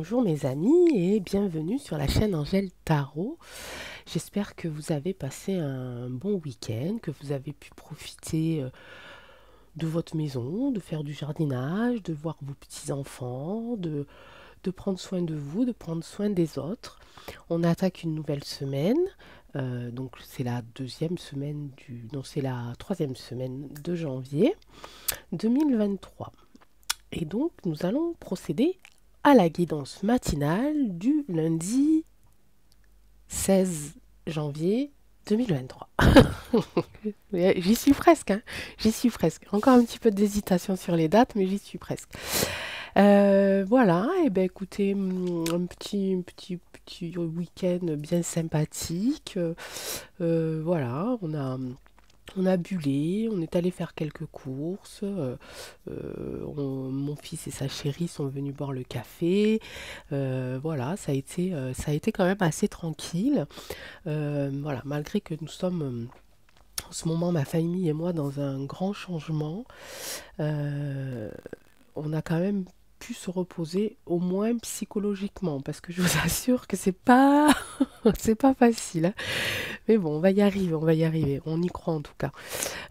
Bonjour mes amis et bienvenue sur la chaîne Angèle Tarot. J'espère que vous avez passé un bon week-end, que vous avez pu profiter de votre maison, de faire du jardinage, de voir vos petits-enfants, de prendre soin de vous, de prendre soin des autres. On attaque une nouvelle semaine, donc c'est la deuxième semaine non, c'est la troisième semaine de janvier 2023. Et donc nous allons procéder à la guidance matinale du lundi 16 janvier 2023. J'y suis presque, hein. J'y suis presque. Encore un petit peu d'hésitation sur les dates, mais j'y suis presque. Voilà, et ben écoutez, un petit week-end bien sympathique. Voilà, on a bullé, on est allé faire quelques courses. Mon fils et sa chérie sont venus boire le café. Voilà, ça a été quand même assez tranquille. Voilà, malgré que nous sommes en ce moment, ma famille et moi, dans un grand changement, euh, on a quand même pu se reposer au moins psychologiquement, parce que je vous assure que c'est pas, c'est pas facile, hein. Mais bon, on va y arriver, on va y arriver. On y croit en tout cas.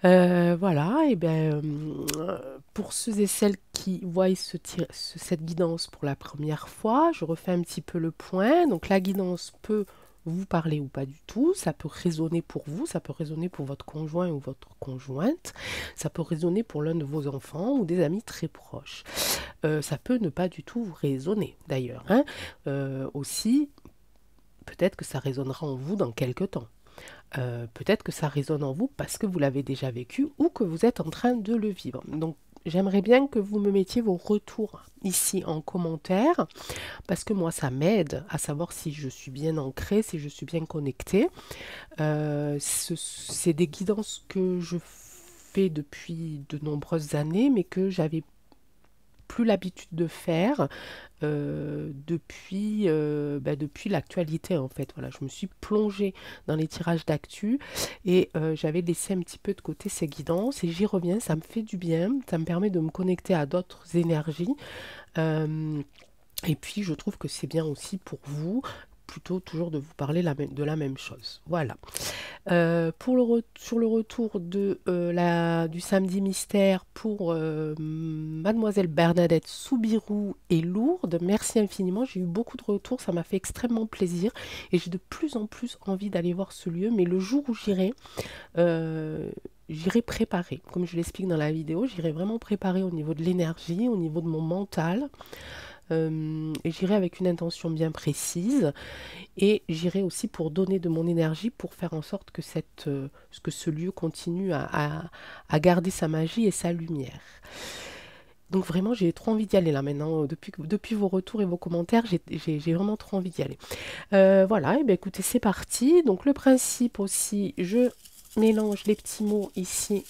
Voilà, et bien, pour ceux et celles qui voient cette guidance pour la première fois, je refais un petit peu le point. Donc la guidance peut vous parler ou pas du tout, ça peut résonner pour vous, ça peut résonner pour votre conjoint ou votre conjointe, ça peut résonner pour l'un de vos enfants ou des amis très proches. Ça peut ne pas du tout vous résonner d'ailleurs, hein. Aussi, peut-être que ça résonnera en vous dans quelques temps. Peut-être que ça résonne en vous parce que vous l'avez déjà vécu ou que vous êtes en train de le vivre. Donc, j'aimerais bien que vous me mettiez vos retours ici en commentaire parce que moi, ça m'aide à savoir si je suis bien ancrée, si je suis bien connectée. C'est des guidances que je fais depuis de nombreuses années, mais que j'avais plus l'habitude de faire depuis l'actualité en fait. Voilà, je me suis plongée dans les tirages d'actu et j'avais laissé un petit peu de côté ces guidances et j'y reviens, ça me fait du bien, ça me permet de me connecter à d'autres énergies. Euh, et puis je trouve que c'est bien aussi pour vous plutôt toujours de vous parler de la même chose. Voilà. Sur le retour du samedi mystère pour Mademoiselle Bernadette Soubirous et Lourdes, merci infiniment. J'ai eu beaucoup de retours, ça m'a fait extrêmement plaisir et j'ai de plus en plus envie d'aller voir ce lieu. Mais le jour où j'irai préparer. Comme je l'explique dans la vidéo, j'irai vraiment préparer au niveau de l'énergie, au niveau de mon mental. Et j'irai avec une intention bien précise. Et j'irai aussi pour donner de mon énergie pour faire en sorte que, que ce lieu continue à garder sa magie et sa lumière. Donc vraiment, j'ai trop envie d'y aller là maintenant. Depuis vos retours et vos commentaires, j'ai vraiment trop envie d'y aller. Voilà, et bien écoutez, c'est parti. Donc le principe aussi, je mélange les petits mots ici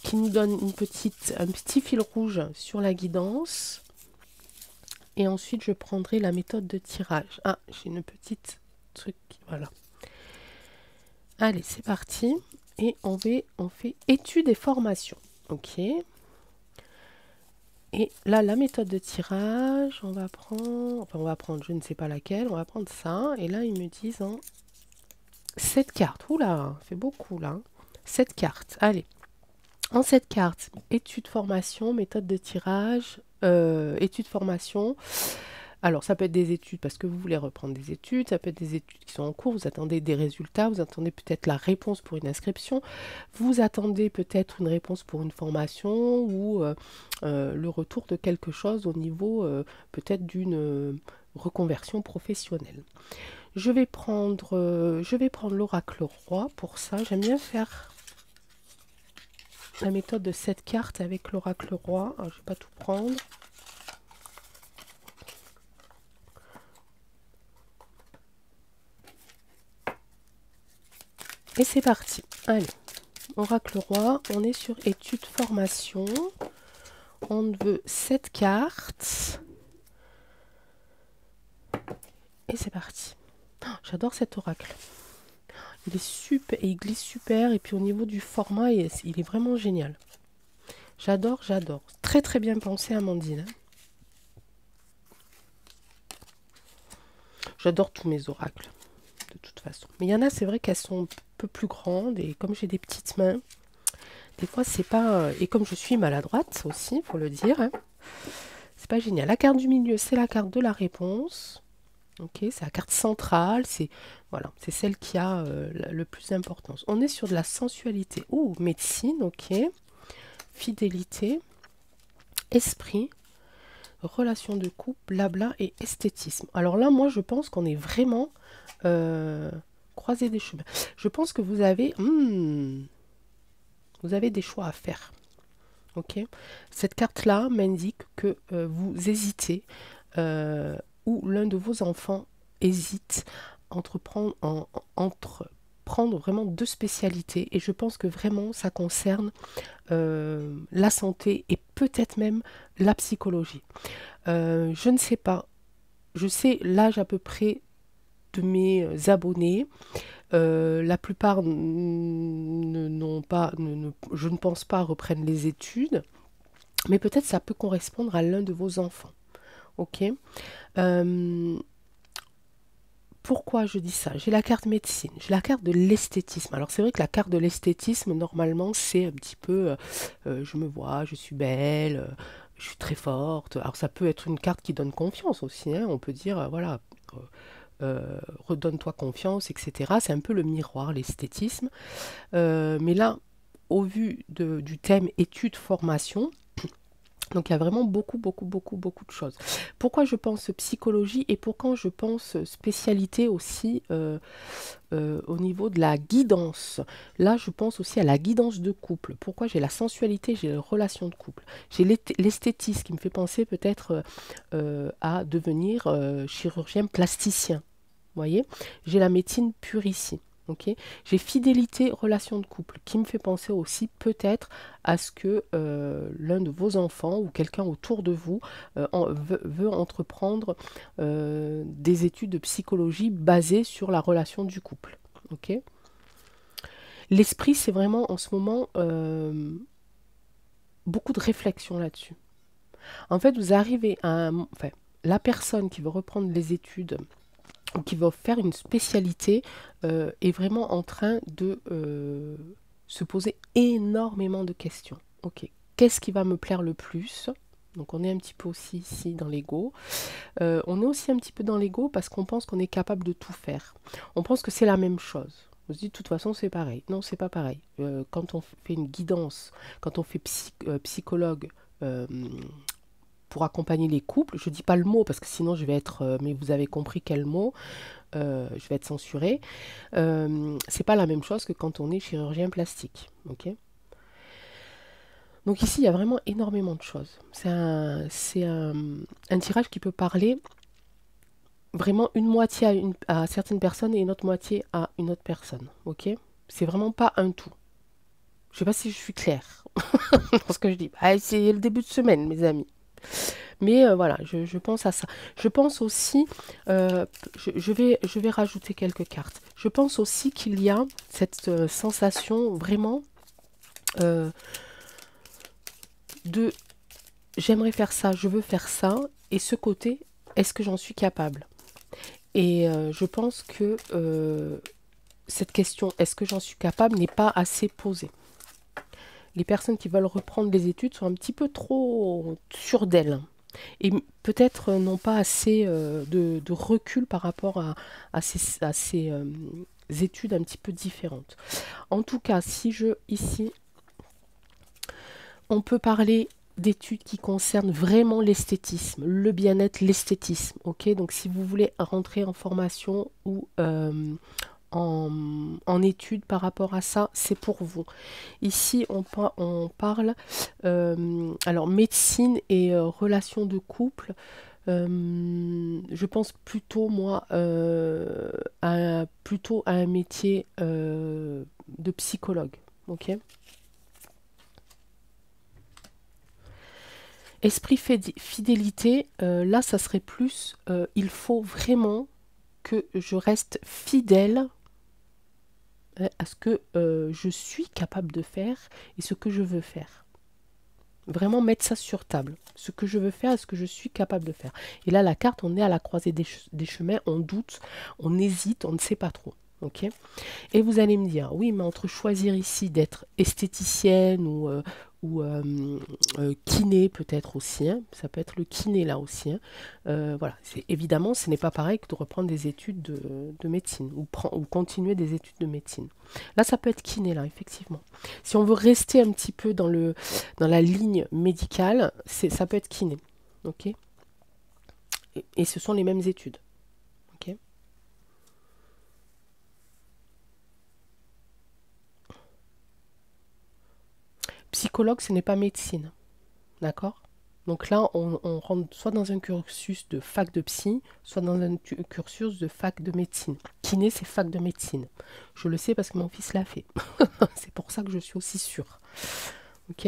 qui nous donnent un petit fil rouge sur la guidance. Et ensuite, je prendrai la méthode de tirage. Ah, j'ai une petite truc, voilà. Allez, c'est parti. Et on fait études et formations. Ok. Et là, la méthode de tirage, on va prendre, je ne sais pas laquelle, on va prendre ça. Et là, ils me disent 7 cartes. Oula, ça fait beaucoup là. 7 cartes. Allez. En 7 cartes, études, formation, méthode de tirage, études, formation. Alors, ça peut être des études parce que vous voulez reprendre des études, ça peut être des études qui sont en cours, vous attendez des résultats, vous attendez peut-être la réponse pour une inscription, vous attendez peut-être une réponse pour une formation ou le retour de quelque chose au niveau peut-être d'une reconversion professionnelle. Je vais prendre l'oracle roi pour ça. J'aime bien faire la méthode de 7 cartes avec l'oracle roi. Alors, je ne vais pas tout prendre. Et c'est parti. Allez, oracle roi, on est sur études formation. On veut 7 cartes. Et c'est parti. Oh, j'adore cet oracle. Il est super, et il glisse super. Et puis au niveau du format, il est vraiment génial. J'adore, j'adore. Très très bien pensé, Amandine. J'adore tous mes oracles, de toute façon. Mais il y en a, c'est vrai qu'elles sont un peu plus grandes, et comme j'ai des petites mains, des fois c'est pas... et comme je suis maladroite aussi, faut le dire, hein, c'est pas génial. La carte du milieu, c'est la carte de la réponse. Ok, c'est la carte centrale, c'est voilà, c'est celle qui a le plus d'importance. On est sur de la sensualité. Ouh, médecine, ok. Fidélité, esprit, relation de couple, blabla et esthétisme. Alors là, moi, je pense qu'on est vraiment croisé des chemins. Je pense que vous avez des choix à faire. Ok. Cette carte-là m'indique que vous hésitez ou l'un de vos enfants hésite entre prendre vraiment deux spécialités. Et je pense que vraiment, ça concerne la santé et peut-être même la psychologie. Je ne sais pas. Je sais l'âge à peu près de mes abonnés. La plupart n'ont pas, je ne pense pas, reprennent les études. Mais peut-être ça peut correspondre à l'un de vos enfants. Ok. Euh, Pourquoi je dis ça? J'ai la carte médecine, j'ai la carte de l'esthétisme. Alors c'est vrai que la carte de l'esthétisme, normalement, c'est un petit peu, je me vois, je suis belle, je suis très forte. Alors ça peut être une carte qui donne confiance aussi, hein. On peut dire, voilà, redonne-toi confiance, etc. C'est un peu le miroir, l'esthétisme. Mais là, au vu du thème études, formation, donc il y a vraiment beaucoup, beaucoup, beaucoup, beaucoup de choses. Pourquoi je pense psychologie et pourquoi je pense spécialité aussi au niveau de la guidance. Là, je pense aussi à la guidance de couple. Pourquoi j'ai la sensualité, j'ai les relations de couple. J'ai l'esthétisme qui me fait penser peut-être à devenir chirurgien plasticien. Vous voyez, j'ai la médecine pure ici. Okay. J'ai fidélité, relation de couple, qui me fait penser aussi peut-être à ce que l'un de vos enfants ou quelqu'un autour de vous veut entreprendre des études de psychologie basées sur la relation du couple. Okay. L'esprit, c'est vraiment en ce moment beaucoup de réflexion là-dessus. En fait, vous arrivez à enfin, la personne qui veut reprendre les études ou qui va faire une spécialité est vraiment en train de se poser énormément de questions. Ok, qu'est-ce qui va me plaire le plus? Donc on est un petit peu aussi ici dans l'ego. On est aussi un petit peu dans l'ego parce qu'on pense qu'on est capable de tout faire. On pense que c'est la même chose. On se dit de toute façon c'est pareil. Non, c'est pas pareil. Quand on fait une guidance, quand on fait psychologue, pour accompagner les couples, je dis pas le mot parce que sinon je vais être, mais vous avez compris quel mot, je vais être censurée. C'est pas la même chose que quand on est chirurgien plastique, ok. Donc ici il y a vraiment énormément de choses. C'est un tirage qui peut parler vraiment une moitié à certaines personnes et une autre moitié à une autre personne, ok. C'est vraiment pas un tout. Je sais pas si je suis claire dans ce que je dis. Ah, c'est le début de semaine, mes amis. Mais voilà, je pense à ça. Je pense aussi, je vais rajouter quelques cartes. Je pense aussi qu'il y a cette sensation vraiment de j'aimerais faire ça, je veux faire ça, et ce côté, est-ce que j'en suis capable? Et je pense que cette question, est-ce que j'en suis capable, n'est pas assez posée. Les personnes qui veulent reprendre les études sont un petit peu trop sûres d'elles. Et peut-être n'ont pas assez de recul par rapport à ces études un petit peu différentes. En tout cas, ici, on peut parler d'études qui concernent vraiment l'esthétisme, le bien-être, l'esthétisme. Ok, donc si vous voulez rentrer en formation ou en études par rapport à ça, c'est pour vous. Ici, on parle, alors médecine et relations de couple. Je pense plutôt, moi, plutôt à un métier de psychologue. Ok. Esprit fidélité, là, ça serait plus, il faut vraiment que je reste fidèle à ce que je suis capable de faire et ce que je veux faire. Vraiment mettre ça sur table. Ce que je veux faire et ce que je suis capable de faire. Et là, la carte, on est à la croisée des chemins, on doute, on hésite, on ne sait pas trop. Ok. Et vous allez me dire, oui, mais entre choisir ici d'être esthéticienne ou kiné peut-être aussi, hein, ça peut être le kiné là aussi, hein. Voilà, évidemment, ce n'est pas pareil que de reprendre des études de médecine ou continuer des études de médecine. Là, ça peut être kiné là, effectivement. Si on veut rester un petit peu dans la ligne médicale, ça peut être kiné. Ok. Et ce sont les mêmes études. Ok. Psychologue, ce n'est pas médecine. D'accord. Donc là, on rentre soit dans un cursus de fac de psy, soit dans un cursus de fac de médecine. Kiné, c'est fac de médecine. Je le sais parce que mon fils l'a fait. C'est pour ça que je suis aussi sûre. Ok.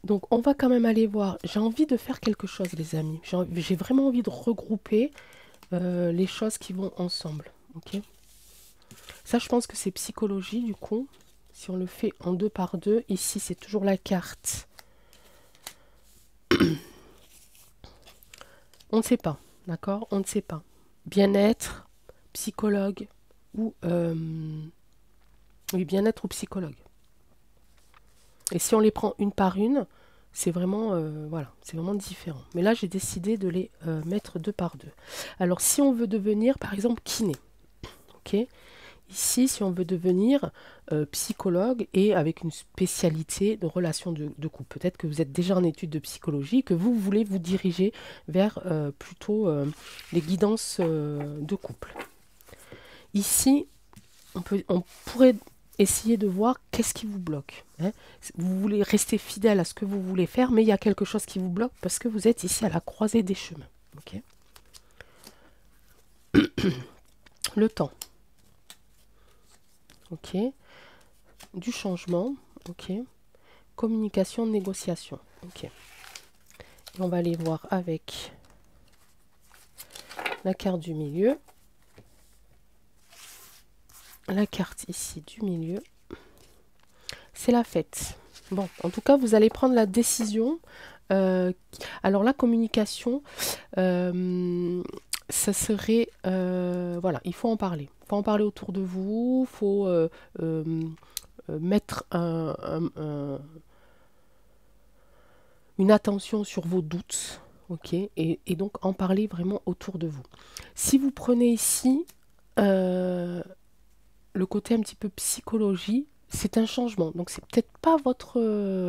Donc on va quand même aller voir. J'ai envie de faire quelque chose, les amis. J'ai vraiment envie de regrouper les choses qui vont ensemble. Ok. Ça, je pense que c'est psychologie, du coup. Si on le fait en 2 par 2, ici, c'est toujours la carte. On ne sait pas, d'accord? On ne sait pas. Bien-être, psychologue ou... oui, bien-être ou psychologue. Et si on les prend une par une, c'est vraiment, voilà, c'est vraiment différent. Mais là, j'ai décidé de les mettre 2 par 2. Alors, si on veut devenir, par exemple, kiné, ok? Ici, si on veut devenir psychologue et avec une spécialité de relations de couple, peut-être que vous êtes déjà en études de psychologie, que vous voulez vous diriger vers plutôt les guidances de couple. Ici, on pourrait essayer de voir qu'est-ce qui vous bloque. Hein. Vous voulez rester fidèle à ce que vous voulez faire, mais il y a quelque chose qui vous bloque parce que vous êtes ici à la croisée des chemins. Okay. Le temps. Ok. Du changement. Ok. Communication, négociation. Ok. Et on va aller voir avec la carte du milieu. La carte ici du milieu. C'est la fête. Bon, en tout cas, vous allez prendre la décision. Alors, la communication, ça serait... voilà, il faut en parler. Il faut en parler autour de vous. Il faut mettre une attention sur vos doutes. Ok, et donc en parler vraiment autour de vous. Si vous prenez ici le côté un petit peu psychologie, c'est un changement. Donc c'est peut-être pas votre,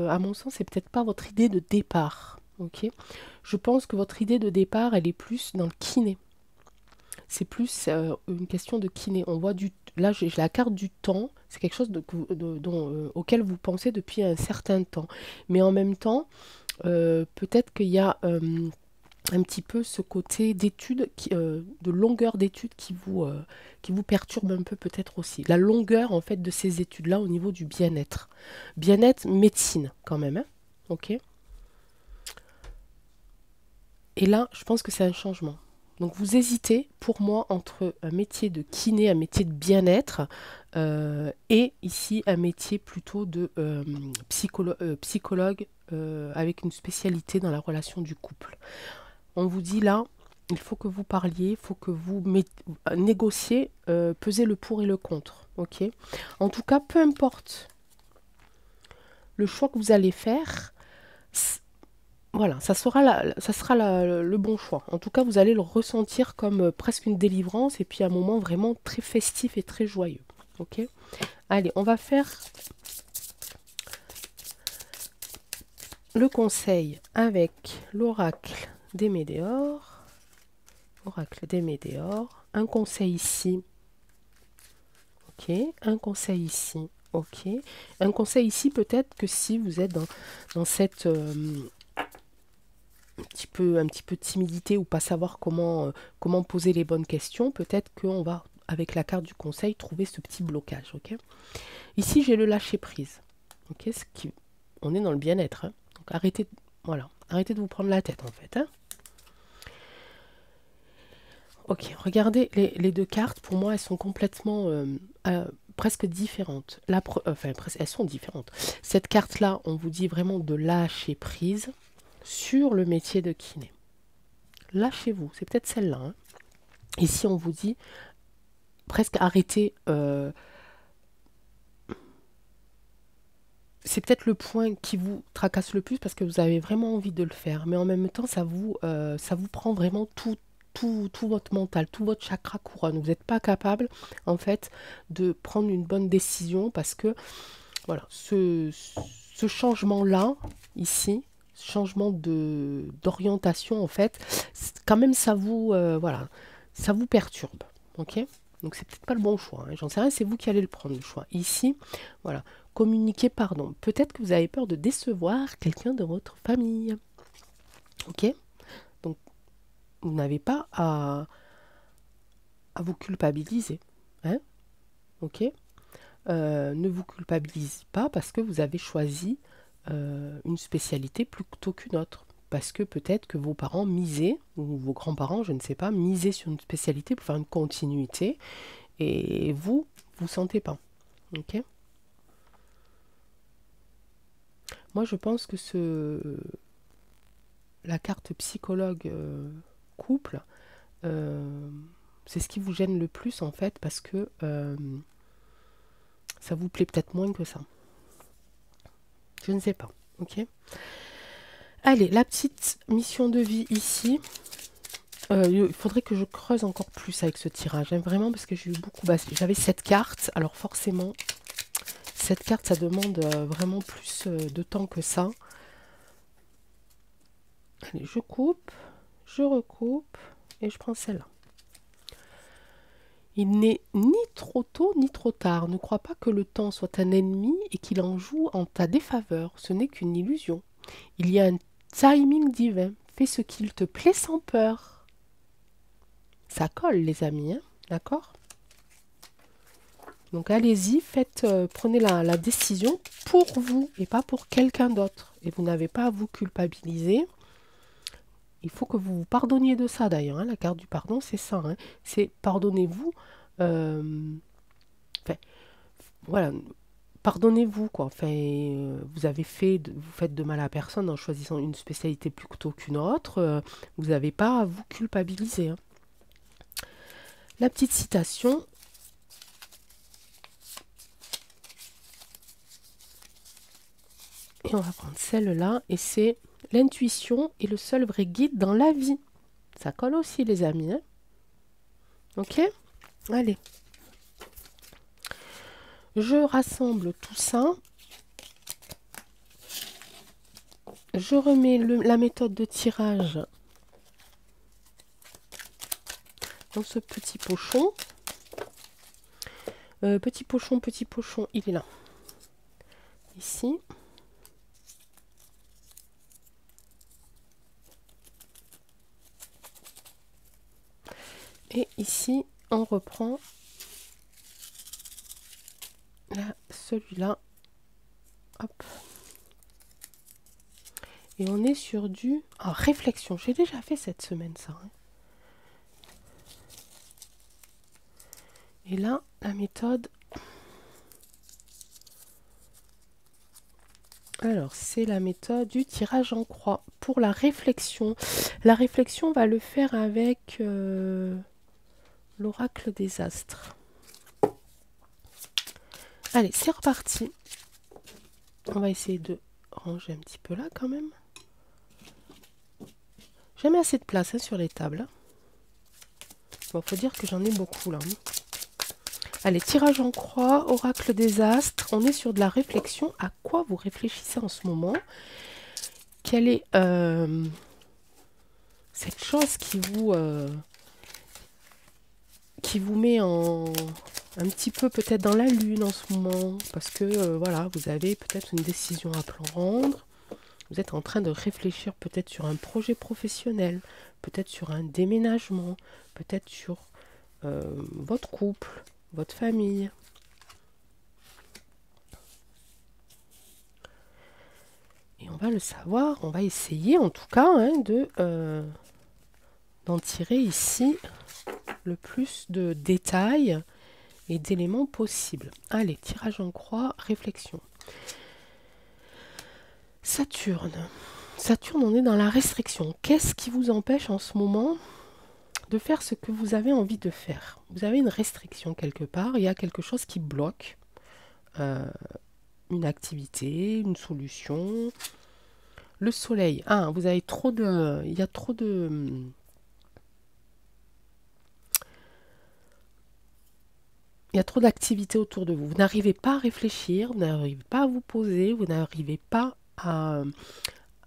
à mon sens, c'est peut-être pas votre idée de départ. Ok, je pense que votre idée de départ, elle est plus dans le kiné. C'est plus une question de kiné. On voit là, j'ai la carte du temps. C'est quelque chose auquel vous pensez depuis un certain temps. Mais en même temps, peut-être qu'il y a un petit peu ce côté d'études, de longueur d'études qui vous perturbe un peu peut-être aussi. La longueur en fait de ces études-là au niveau du bien-être. Bien-être, médecine quand même. Hein. Ok. Et là, je pense que c'est un changement. Donc vous hésitez pour moi entre un métier de kiné, un métier de bien-être et ici un métier plutôt de psychologue avec une spécialité dans la relation du couple. On vous dit là, il faut que vous parliez, il faut que vous négociez, pesez le pour et le contre. Ok. En tout cas, peu importe le choix que vous allez faire, voilà, ça sera le bon choix. En tout cas, vous allez le ressentir comme presque une délivrance et puis un moment vraiment très festif et très joyeux. Ok. Allez, on va faire le conseil avec l'oracle des Médéors. Oracle des Médéors. Un conseil ici. Ok. Un conseil ici. Ok. Un conseil ici, peut-être que si vous êtes dans cette un petit peu de timidité ou pas savoir comment poser les bonnes questions, peut-être qu'on va, avec la carte du conseil, trouver ce petit blocage. Ok. Ici, j'ai le lâcher prise. Ok. On est dans le bien-être. Hein. Donc arrêtez, voilà, arrêtez de vous prendre la tête en fait. Hein. Ok, regardez les deux cartes, pour moi elles sont complètement presque différentes. Elles sont différentes. Cette carte-là, on vous dit vraiment de lâcher prise sur le métier de kiné. Lâchez-vous, c'est peut-être celle-là. Hein. Ici, on vous dit presque arrêter. C'est peut-être le point qui vous tracasse le plus parce que vous avez vraiment envie de le faire. Mais en même temps, ça vous prend vraiment tout votre mental, tout votre chakra couronne. Vous n'êtes pas capable, en fait, de prendre une bonne décision parce que, voilà, ce changement-là, ici, changement d'orientation, en fait, quand même, voilà, ça vous perturbe, ok? Donc, c'est peut-être pas le bon choix, hein. J'en sais rien, c'est vous qui allez le prendre, le choix. Ici, voilà, communiquer pardon. Peut-être que vous avez peur de décevoir quelqu'un de votre famille, ok? Donc, vous n'avez pas à vous culpabiliser, hein? Ok? Ne vous culpabilisez pas parce que vous avez choisi une spécialité plutôt qu'une autre. Parce que peut-être que vos parents misaient, ou vos grands-parents, je ne sais pas, misaient sur une spécialité pour faire une continuité, et vous sentez pas. Ok? Moi, je pense que la carte psychologue couple, c'est ce qui vous gêne le plus en fait, parce que ça vous plaît peut-être moins que ça. Je ne sais pas. Ok? Allez, la petite mission de vie ici. Il faudrait que je creuse encore plus avec ce tirage. J'aime vraiment parce que j'ai eu beaucoup... j'avais cette carte. Alors forcément, cette carte, ça demande vraiment plus de temps que ça. Allez, je coupe, je recoupe et je prends celle-là. Il n'est ni trop tôt ni trop tard. Ne crois pas que le temps soit un ennemi et qu'il en joue en ta défaveur. Ce n'est qu'une illusion. Il y a un timing divin. Fais ce qu'il te plaît sans peur. Ça colle, les amis, hein, d'accord? Donc allez-y, prenez la décision pour vous et pas pour quelqu'un d'autre. Et vous n'avez pas à vous culpabiliser. Il faut que vous vous pardonniez de ça d'ailleurs. Hein. La carte du pardon, c'est ça. Hein. C'est pardonnez-vous. Voilà, pardonnez-vous quoi. Vous faites de mal à personne en choisissant une spécialité plutôt qu'une autre. Vous n'avez pas à vous culpabiliser. Hein. La petite citation. Et on va prendre celle-là. Et c'est l'intuition est le seul vrai guide dans la vie. Ça colle aussi les amis. Hein. Ok? Allez. Je rassemble tout ça. Je remets la méthode de tirage dans ce petit pochon. Petit pochon, il est là. Ici. Et ici, on reprend celui-là. Hop. Et on est sur du... réflexion. J'ai déjà fait cette semaine, ça. Hein. Et là, la méthode... Alors, c'est la méthode du tirage en croix pour la réflexion. La réflexion, on va le faire avec l'oracle des astres. Allez, c'est reparti. On va essayer de ranger un petit peu là quand même. J'ai jamais assez de place hein, sur les tables. Bon, faut dire que j'en ai beaucoup là. Allez, tirage en croix, oracle des astres. On est sur de la réflexion. À quoi vous réfléchissez en ce moment? Quelle est cette chose qui vous met un petit peu peut-être dans la lune en ce moment? Parce que voilà, vous avez peut-être une décision à prendre. Vous êtes en train de réfléchir peut-être sur un projet professionnel, peut-être sur un déménagement, peut-être sur votre couple, votre famille. Et on va le savoir, on va essayer en tout cas hein, d'en tirer ici le plus de détails et d'éléments possibles. Allez, tirage en croix, réflexion. Saturne. Saturne, on est dans la restriction. Qu'est-ce qui vous empêche en ce moment de faire ce que vous avez envie de faire? Vous avez une restriction quelque part, il y a quelque chose qui bloque une activité, une solution. Le soleil, vous avez trop de... Il y a trop de... Il y a trop d'activités autour de vous. Vous n'arrivez pas à réfléchir, vous n'arrivez pas à vous poser, vous n'arrivez pas à,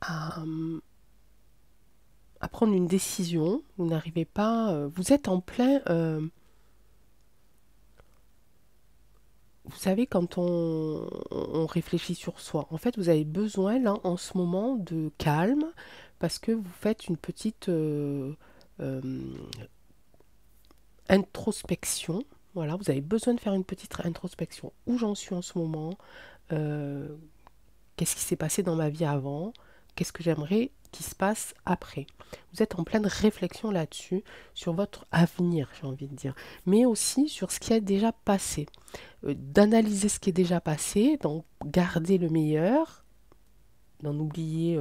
à prendre une décision, vous n'arrivez pas... vous êtes en plein... vous savez, quand on réfléchit sur soi, en fait, vous avez besoin, là, en ce moment, de calme, parce que vous faites une petite euh, introspection. Voilà, vous avez besoin de faire une petite introspection. Où j'en suis en ce moment? euh, Qu'est-ce qui s'est passé dans ma vie avant? Qu'est-ce que j'aimerais qu'il se passe après? Vous êtes en pleine réflexion là-dessus, sur votre avenir, j'ai envie de dire, mais aussi sur ce qui a déjà passé. D'analyser ce qui est déjà passé, d'en garder le meilleur, d'en oublier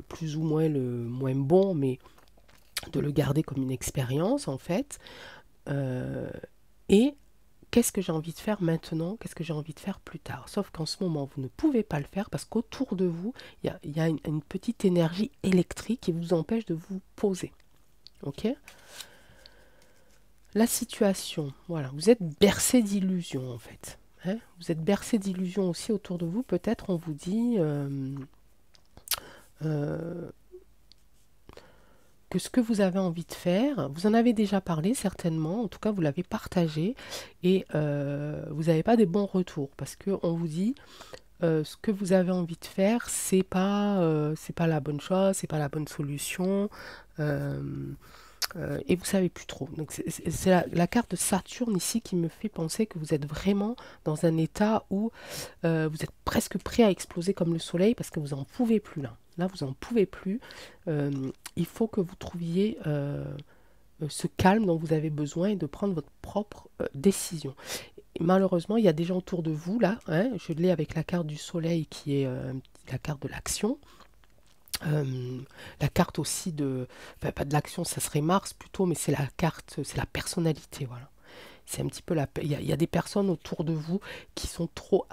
plus ou moins le moins bon, mais de le garder comme une expérience en fait. Et qu'est-ce que j'ai envie de faire maintenant? Qu'est-ce que j'ai envie de faire plus tard? Sauf qu'en ce moment, vous ne pouvez pas le faire parce qu'autour de vous, il y a une petite énergie électrique qui vous empêche de vous poser. Ok? La situation, voilà, vous êtes bercé d'illusions en fait. Hein, vous êtes bercé d'illusions aussi autour de vous. Peut-être on vous dit euh, que ce que vous avez envie de faire, vous en avez déjà parlé certainement, en tout cas vous l'avez partagé et vous n'avez pas des bons retours parce qu'on vous dit ce que vous avez envie de faire, c'est pas la bonne chose, c'est pas la bonne solution. euh, et vous savez plus trop. Donc c'est la carte de Saturne ici qui me fait penser que vous êtes vraiment dans un état où vous êtes presque prêt à exploser comme le soleil parce que vous n'en pouvez plus là. Là, vous n'en pouvez plus. Il faut que vous trouviez ce calme dont vous avez besoin et de prendre votre propre décision. Et malheureusement, il y a des gens autour de vous là. Hein, je l'ai avec la carte du soleil qui est la carte de l'action. La carte aussi de, enfin, pas de l'action, ça serait Mars plutôt, mais c'est la carte, c'est la personnalité, voilà. C'est un petit peu il y a des personnes autour de vous qui sont trop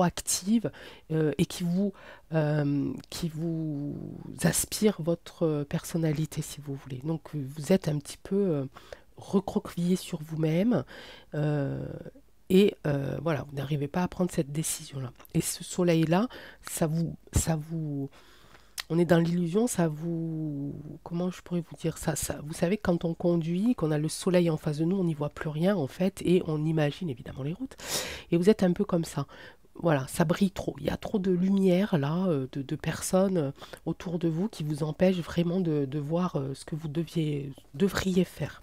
actives et qui vous aspirent votre personnalité, si vous voulez. Donc vous êtes un petit peu recroquevillé sur vous-même voilà, vous n'arrivez pas à prendre cette décision-là. Et ce soleil-là, ça vous on est dans l'illusion, ça vous... Comment je pourrais vous dire ça, vous savez, quand on conduit, qu'on a le soleil en face de nous, on n'y voit plus rien en fait, et on imagine évidemment les routes. Et vous êtes un peu comme ça. Voilà, ça brille trop. Il y a trop de lumière là, de personnes autour de vous qui vous empêchent vraiment de voir ce que vous devriez faire.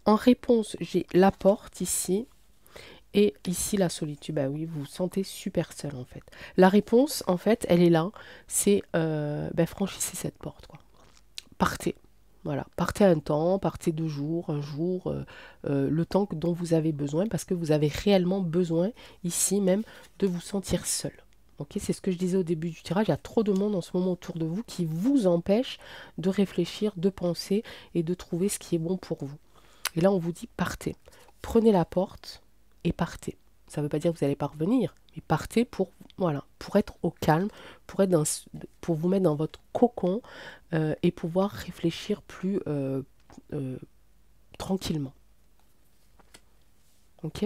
En réponse, j'ai la porte ici. Et ici, la solitude, bah oui, vous vous sentez super seul en fait. La réponse, en fait, elle est là. C'est franchissez cette porte, quoi. Partez. Voilà, partez un temps, partez 2 jours, un jour, le temps dont vous avez besoin, parce que vous avez réellement besoin, ici même, de vous sentir seul. Ok, c'est ce que je disais au début du tirage, il y a trop de monde en ce moment autour de vous qui vous empêche de réfléchir, de penser et de trouver ce qui est bon pour vous. Et là, on vous dit partez. Prenez la porte et partez. Ça ne veut pas dire que vous n'allez pas revenir, mais partez pour être au calme, pour vous mettre dans votre cocon et pouvoir réfléchir plus tranquillement. Ok?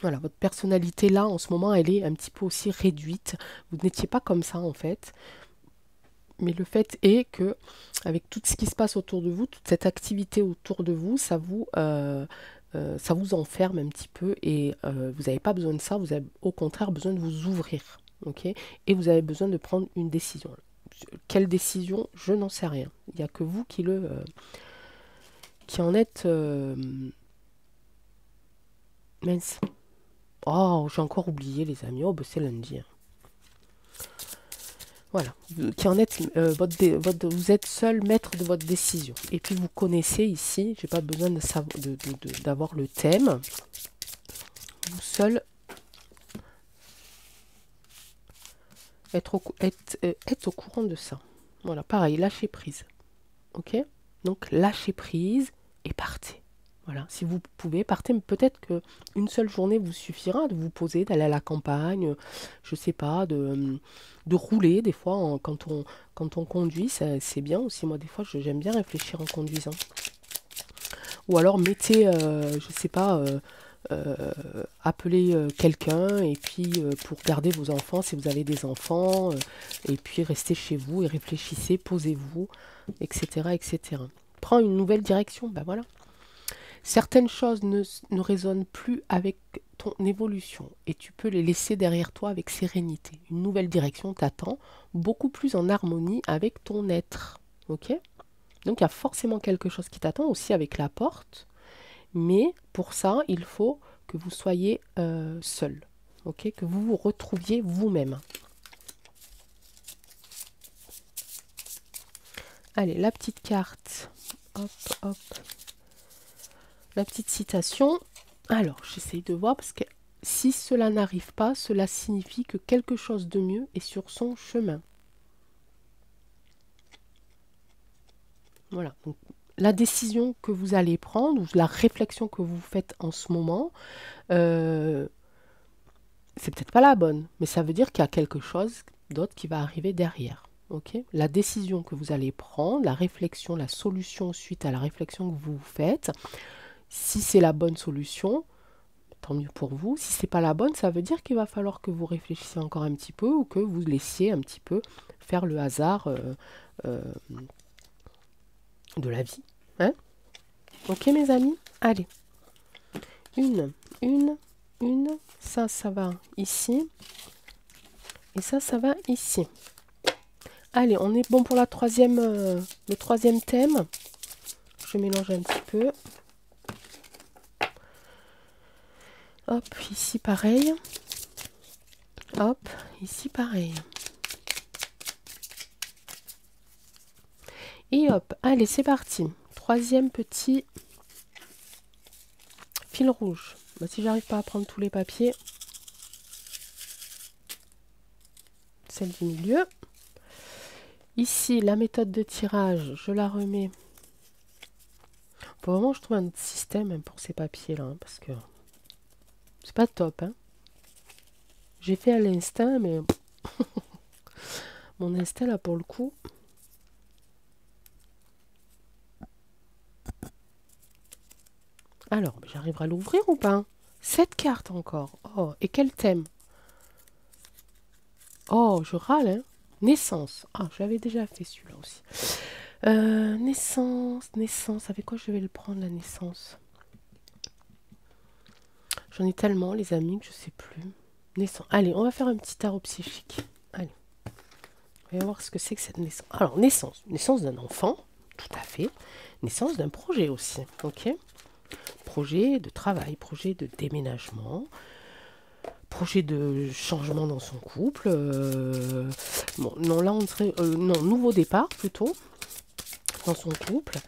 Voilà, votre personnalité là, en ce moment, elle est un petit peu aussi réduite. Vous n'étiez pas comme ça en fait. Mais le fait est que, avec tout ce qui se passe autour de vous, toute cette activité autour de vous, ça vous enferme un petit peu et vous n'avez pas besoin de ça, vous avez au contraire besoin de vous ouvrir. Ok, et vous avez besoin de prendre une décision. Quelle décision? Je n'en sais rien. Il n'y a que vous qui en êtes... mince. Oh, j'ai encore oublié les amis. Oh, ben c'est lundi. Hein. Voilà, qui en êtes, vous êtes seul maître de votre décision. Et puis vous connaissez ici, j'ai pas besoin d'avoir le thème. Vous seul être au courant de ça. Voilà, pareil, lâcher prise. Ok? Donc lâchez prise et partez. Voilà, si vous pouvez, partez, mais peut-être qu'une seule journée vous suffira de vous poser, d'aller à la campagne, je sais pas, de rouler des fois quand on conduit, c'est bien aussi. Moi, des fois, j'aime bien réfléchir en conduisant. Ou alors mettez, je sais pas, appelez quelqu'un et puis pour garder vos enfants si vous avez des enfants, et puis restez chez vous et réfléchissez, posez-vous, etc., etc. Prends une nouvelle direction, ben voilà. Certaines choses ne résonnent plus avec ton évolution et tu peux les laisser derrière toi avec sérénité. Une nouvelle direction t'attend, beaucoup plus en harmonie avec ton être. Ok? Donc il y a forcément quelque chose qui t'attend aussi avec la porte, mais pour ça, il faut que vous soyez seul. Ok? Que vous vous retrouviez vous-même. Allez, la petite carte. Hop, hop. La petite citation. Alors, j'essaye de voir parce que si cela n'arrive pas, cela signifie que quelque chose de mieux est sur son chemin. Voilà. Donc, la décision que vous allez prendre ou la réflexion que vous faites en ce moment, c'est peut-être pas la bonne, mais ça veut dire qu'il y a quelque chose d'autre qui va arriver derrière. Okay? La décision que vous allez prendre, la réflexion, la solution suite à la réflexion que vous faites, si c'est la bonne solution, tant mieux pour vous. Si c'est pas la bonne, ça veut dire qu'il va falloir que vous réfléchissiez encore un petit peu ou que vous laissiez un petit peu faire le hasard de la vie. Hein? Ok mes amis? Allez. Une. Ça va ici. Et ça va ici. Allez, on est bon pour le troisième thème. Je mélange un petit peu. Hop, ici pareil. Hop, ici pareil. Et hop, allez, c'est parti. Troisième petit fil rouge. Bah, si j'arrive pas à prendre tous les papiers, celle du milieu. Ici, la méthode de tirage, je la remets. Faut vraiment que je trouve un autre système pour ces papiers-là, hein, parce que c'est pas top. Hein. J'ai fait à l'instinct, mais mon instinct, là, pour le coup... Alors, j'arriverai à l'ouvrir ou pas? 7 cartes encore. Oh, et quel thème? Oh, je râle, hein. Naissance. Ah, j'avais déjà fait celui-là aussi. Naissance. Avec quoi je vais le prendre, la naissance? J'en ai tellement, les amis, que je sais plus. Naissance. Allez, on va faire un petit tarot psychique. Allez. On va voir ce que c'est que cette naissance. Alors, naissance. Naissance d'un enfant, tout à fait. Naissance d'un projet aussi. Ok? Projet de travail, projet de déménagement, projet de changement dans son couple. Bon, non, là, on serait... non, nouveau départ, plutôt, dans son couple.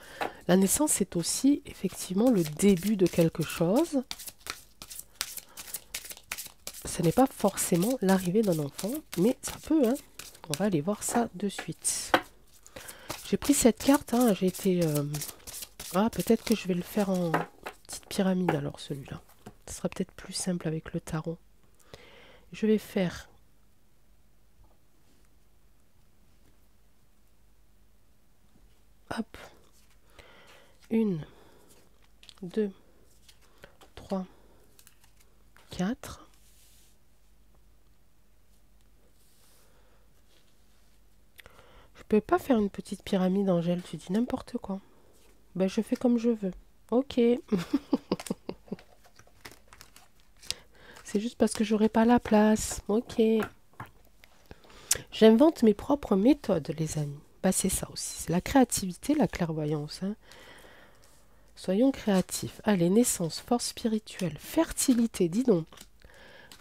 La naissance, c'est aussi, effectivement, le début de quelque chose. Ce n'est pas forcément l'arrivée d'un enfant, mais ça peut, hein. On va aller voir ça de suite. J'ai pris cette carte, hein, j'ai été... Ah, peut-être que je vais le faire en petite pyramide, alors, celui-là. Ce sera peut-être plus simple avec le tarot. Je vais faire... Hop. 1, 2, 3, 4. Je peux pas faire une petite pyramide, Angèle, tu dis n'importe quoi. Ben, je fais comme je veux. Ok. C'est juste parce que j'aurai pas la place. Ok. J'invente mes propres méthodes, les amis. Bah, c'est ça aussi. C'est la créativité, la clairvoyance. Hein. Soyons créatifs. Allez, naissance, force spirituelle, fertilité, dis donc.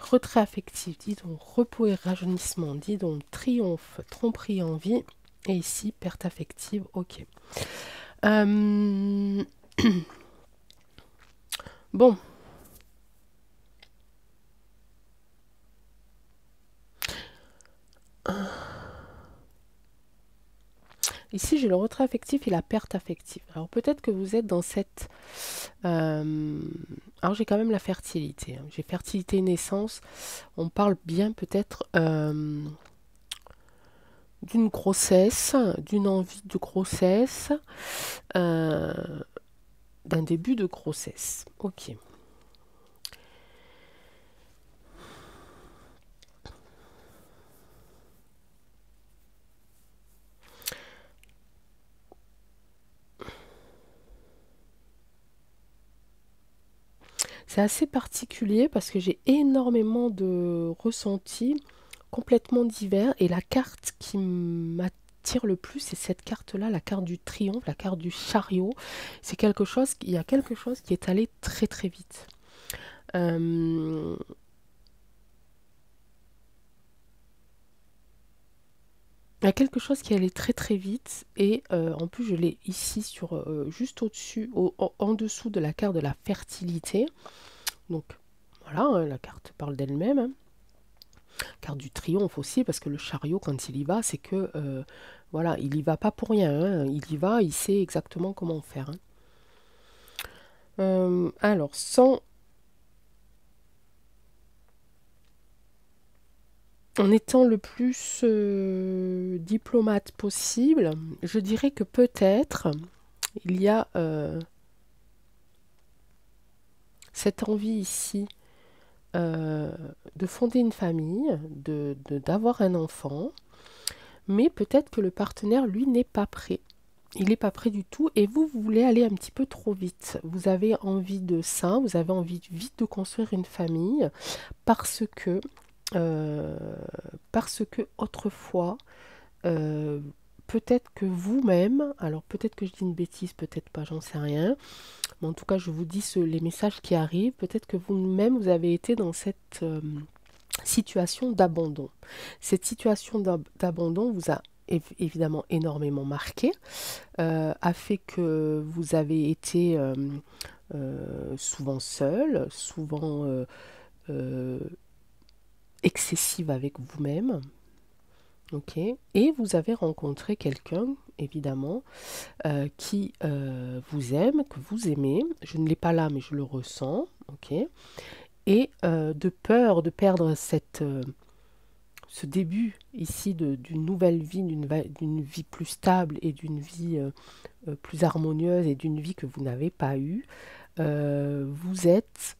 Retrait affectif, dis donc repos et rajeunissement, dis donc triomphe, tromperie, envie. Et ici, perte affective, ok. Euh, Bon, ici j'ai le retrait affectif et la perte affective. Alors peut-être que vous êtes dans cette... alors j'ai quand même la fertilité, hein. J'ai fertilité et naissance. On parle bien peut-être d'une grossesse, d'une envie de grossesse, euh, d'un début de grossesse. Ok. C'est assez particulier parce que j'ai énormément de ressentis complètement divers et la carte qui m'attire le plus, c'est cette carte-là, la carte du triomphe, la carte du chariot. C'est quelque chose, il y a quelque chose qui est allé très très vite. Euh, il y a quelque chose qui est allé très très vite et en plus je l'ai ici sur juste au-dessus, en dessous de la carte de la fertilité. Donc voilà, hein, la carte parle d'elle-même, hein. Carte du triomphe aussi, parce que le chariot, quand il y va, c'est que, voilà, il y va pas pour rien, hein. Il y va, il sait exactement comment faire, hein. Alors, en étant le plus diplomate possible, je dirais que peut-être il y a cette envie ici euh, de fonder une famille, d'avoir un enfant, mais peut-être que le partenaire, lui, n'est pas prêt. Il n'est pas prêt du tout et vous voulez aller un petit peu trop vite. Vous avez envie de ça, vous avez envie vite de construire une famille parce que, euh, parce que autrefois, euh, peut-être que vous-même, alors peut-être que je dis une bêtise, peut-être pas, j'en sais rien, mais en tout cas je vous dis les messages qui arrivent, peut-être que vous-même vous avez été dans cette situation d'abandon. Cette situation d'abandon vous a évidemment énormément marqué, a fait que vous avez été souvent seul, souvent euh, excessive avec vous-même, ok, et vous avez rencontré quelqu'un, évidemment, qui vous aime, que vous aimez. Je ne l'ai pas là, mais je le ressens, ok, et de peur de perdre ce début ici d'une nouvelle vie, d'une vie plus stable et d'une vie plus harmonieuse et d'une vie que vous n'avez pas eue, vous êtes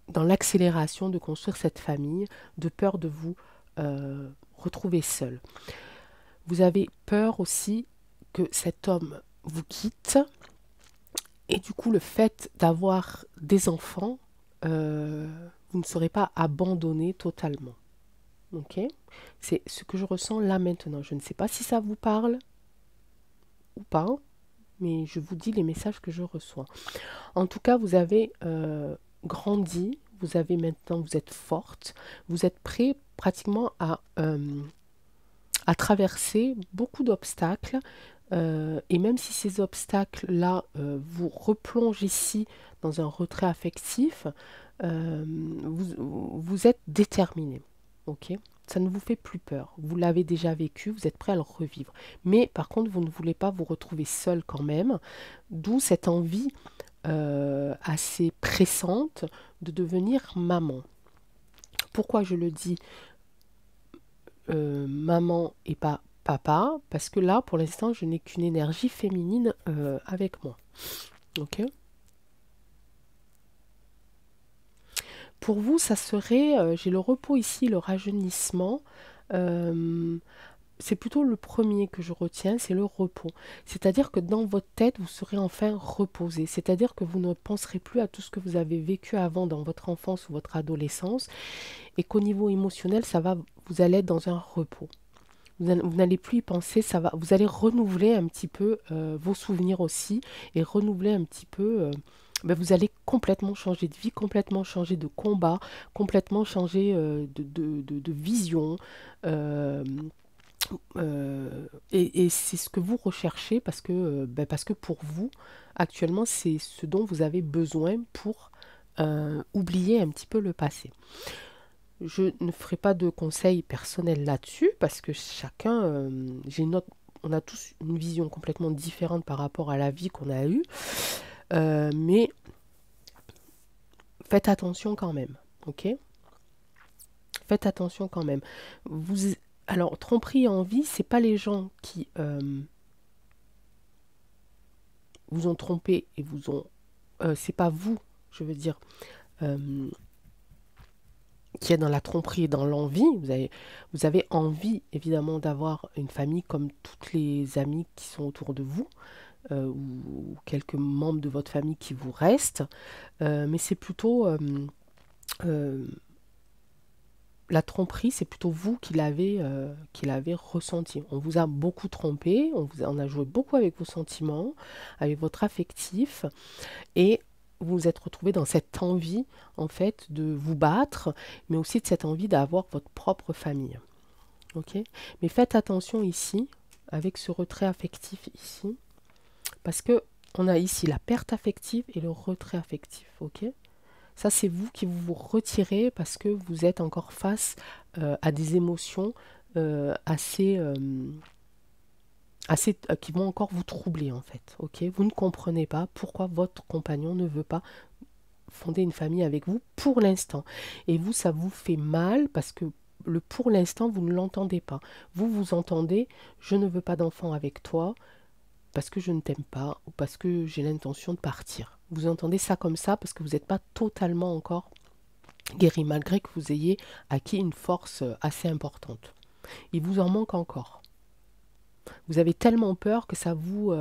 dans l'accélération de construire cette famille, de peur de vous retrouver seul. Vous avez peur aussi que cet homme vous quitte et du coup le fait d'avoir des enfants, vous ne serez pas abandonné totalement. Ok, c'est ce que je ressens là maintenant. Je ne sais pas si ça vous parle ou pas, mais je vous dis les messages que je reçois. En tout cas, vous avez grandi, vous avez maintenant, vous êtes forte, vous êtes prêt pratiquement à traverser beaucoup d'obstacles. Et même si ces obstacles-là vous replongent ici dans un retrait affectif, vous êtes déterminé. Ok, ça ne vous fait plus peur. Vous l'avez déjà vécu, vous êtes prêt à le revivre. Mais par contre, vous ne voulez pas vous retrouver seul quand même. D'où cette envie assez pressante de devenir maman. Pourquoi je le dis maman et pas papa? Parce que là, pour l'instant, je n'ai qu'une énergie féminine avec moi. Ok. Pour vous, ça serait, j'ai le repos ici, le rajeunissement. euh, c'est plutôt le premier que je retiens, c'est le repos. C'est-à-dire que dans votre tête, vous serez enfin reposé. C'est-à-dire que vous ne penserez plus à tout ce que vous avez vécu avant dans votre enfance ou votre adolescence et qu'au niveau émotionnel, ça va, vous allez être dans un repos. Vous n'allez plus y penser, ça va, vous allez renouveler un petit peu vos souvenirs aussi et renouveler un petit peu ben, vous allez complètement changer de vie, complètement changer de combat, complètement changer de vision. euh, et c'est ce que vous recherchez parce que pour vous, actuellement, c'est ce dont vous avez besoin pour oublier un petit peu le passé. Je ne ferai pas de conseils personnels là-dessus parce que chacun, on a tous une vision complètement différente par rapport à la vie qu'on a eue, mais faites attention quand même, ok? Faites attention quand même. Vous, alors, tromperie et envie, c'est pas les gens qui vous ont trompé et vous ont, c'est pas vous, je veux dire, euh, qui est dans la tromperie et dans l'envie. Vous avez envie évidemment d'avoir une famille comme toutes les amies qui sont autour de vous, ou quelques membres de votre famille qui vous restent, mais c'est plutôt euh, la tromperie, c'est plutôt vous qui l'avez ressenti. On vous a beaucoup trompé, on a joué beaucoup avec vos sentiments, avec votre affectif, et vous vous êtes retrouvé dans cette envie, en fait, de vous battre, mais aussi de cette envie d'avoir votre propre famille. Ok? Mais faites attention ici, avec ce retrait affectif ici, parce que on a ici la perte affective et le retrait affectif. Ok? Ça, c'est vous qui vous retirez parce que vous êtes encore face à des émotions assez, qui vont encore vous troubler en fait. Ok, vous ne comprenez pas pourquoi votre compagnon ne veut pas fonder une famille avec vous pour l'instant. Et vous, ça vous fait mal parce que le pour l'instant, vous ne l'entendez pas. Vous, vous entendez, je ne veux pas d'enfant avec toi parce que je ne t'aime pas ou parce que j'ai l'intention de partir. Vous entendez ça comme ça parce que vous n'êtes pas totalement encore guéri, malgré que vous ayez acquis une force assez importante. Il vous en manque encore. Vous avez tellement peur que ça vous,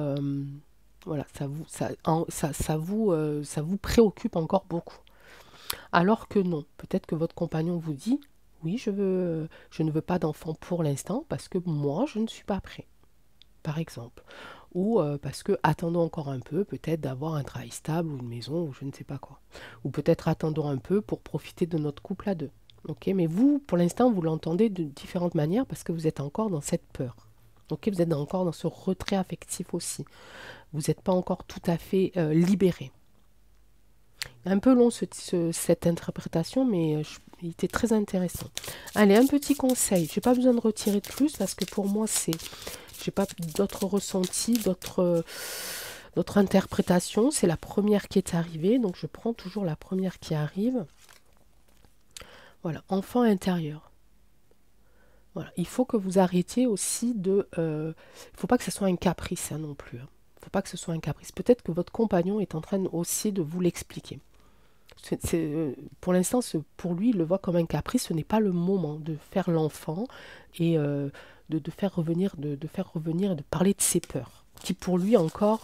voilà, ça vous préoccupe encore beaucoup. Alors que non, peut-être que votre compagnon vous dit, oui, je ne veux pas d'enfant pour l'instant parce que moi, je ne suis pas prêt, par exemple. Ou parce que attendons encore un peu, peut-être d'avoir un travail stable ou une maison ou je ne sais pas quoi. Ou peut-être attendons un peu pour profiter de notre couple à deux. Ok, mais vous, pour l'instant, vous l'entendez de différentes manières parce que vous êtes encore dans cette peur. Ok, vous êtes encore dans ce retrait affectif aussi. Vous n'êtes pas encore tout à fait libéré. Un peu long cette interprétation, mais il était très intéressant. Allez, un petit conseil. Je n'ai pas besoin de retirer de plus parce que pour moi, j'ai pas d'autres ressentis, d'autres interprétations. C'est la première qui est arrivée, donc je prends toujours la première qui arrive. Voilà, enfant intérieur. Voilà, il faut que vous arrêtiez aussi de... il ne faut pas que ce soit un caprice hein, non plus. Il ne faut pas que ce soit un caprice. Peut-être que votre compagnon est en train aussi de vous l'expliquer. Pour l'instant, pour lui, il le voit comme un caprice. Ce n'est pas le moment de faire l'enfant et de faire revenir, de faire revenir et de parler de ses peurs. Qui pour lui encore,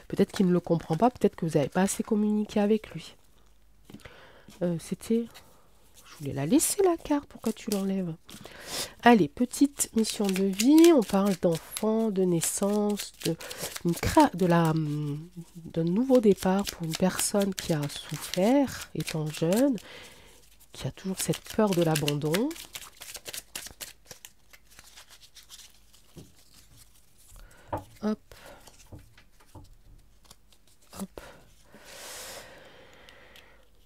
peut-être qu'il ne le comprend pas, peut-être que vous n'avez pas assez communiqué avec lui. C'était... Je voulais la laisser la carte, pourquoi tu l'enlèves? Allez, petite mission de vie, on parle d'enfant, de naissance, d'un nouveau départ pour une personne qui a souffert étant jeune, qui a toujours cette peur de l'abandon. Hop, hop.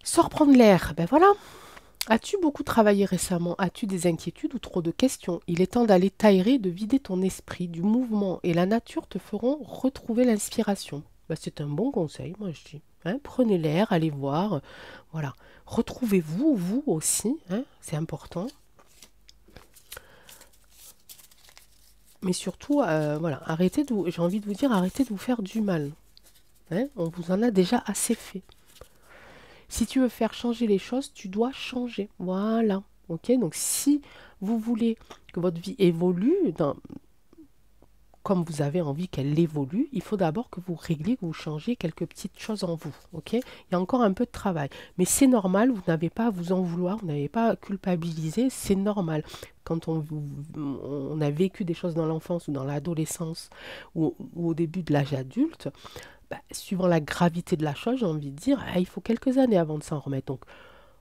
Sors prendre l'air, ben voilà. As-tu beaucoup travaillé récemment? As-tu des inquiétudes ou trop de questions? Il est temps d'aller t'aérer, de vider ton esprit. Du mouvement et la nature te feront retrouver l'inspiration. Bah, c'est un bon conseil, moi je dis. Hein, prenez l'air, allez voir. Voilà. Retrouvez-vous, vous aussi. Hein, c'est important. Mais surtout, voilà, j'ai envie de vous dire, arrêtez de vous faire du mal. Hein, on vous en a déjà assez fait. Si tu veux faire changer les choses, tu dois changer. Voilà. Ok. Donc si vous voulez que votre vie évolue comme vous avez envie qu'elle évolue, il faut d'abord que vous régliez, que vous changiez quelques petites choses en vous. Ok. Il y a encore un peu de travail. Mais c'est normal, vous n'avez pas à vous en vouloir, vous n'avez pas à culpabiliser, c'est normal. Quand on a vécu des choses dans l'enfance ou dans l'adolescence ou au début de l'âge adulte, bah, suivant la gravité de la chose, j'ai envie de dire, il faut quelques années avant de s'en remettre. Donc,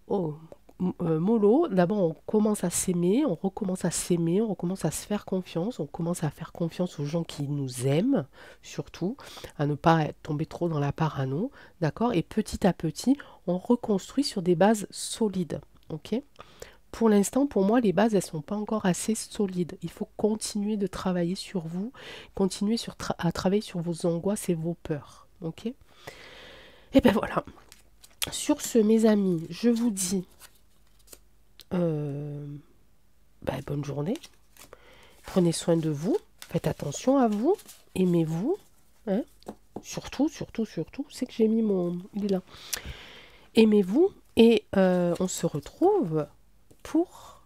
oh, mollo, d'abord on commence à s'aimer, on recommence à s'aimer, on recommence à se faire confiance, on commence à faire confiance aux gens qui nous aiment, surtout, à ne pas tomber trop dans la parano, d'accord? Et petit à petit, on reconstruit sur des bases solides, ok? Pour l'instant, pour moi, les bases, elles sont pas encore assez solides. Il faut continuer de travailler sur vous, continuer à travailler sur vos angoisses et vos peurs, ok? Et ben voilà. Sur ce, mes amis, je vous dis euh, bonne journée. Prenez soin de vous. Faites attention à vous. Aimez-vous. Hein. Surtout, surtout, surtout. C'est que j'ai mis mon... Il est là. Aimez-vous. Et on se retrouve pour...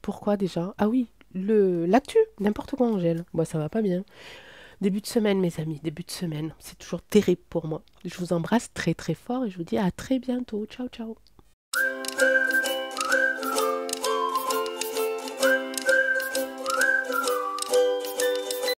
pourquoi déjà? Ah oui, l'actu. N'importe quoi, Angèle. Moi, ça va pas bien. Début de semaine, mes amis. Début de semaine. C'est toujours terrible pour moi. Je vous embrasse très très fort et je vous dis à très bientôt. Ciao, ciao.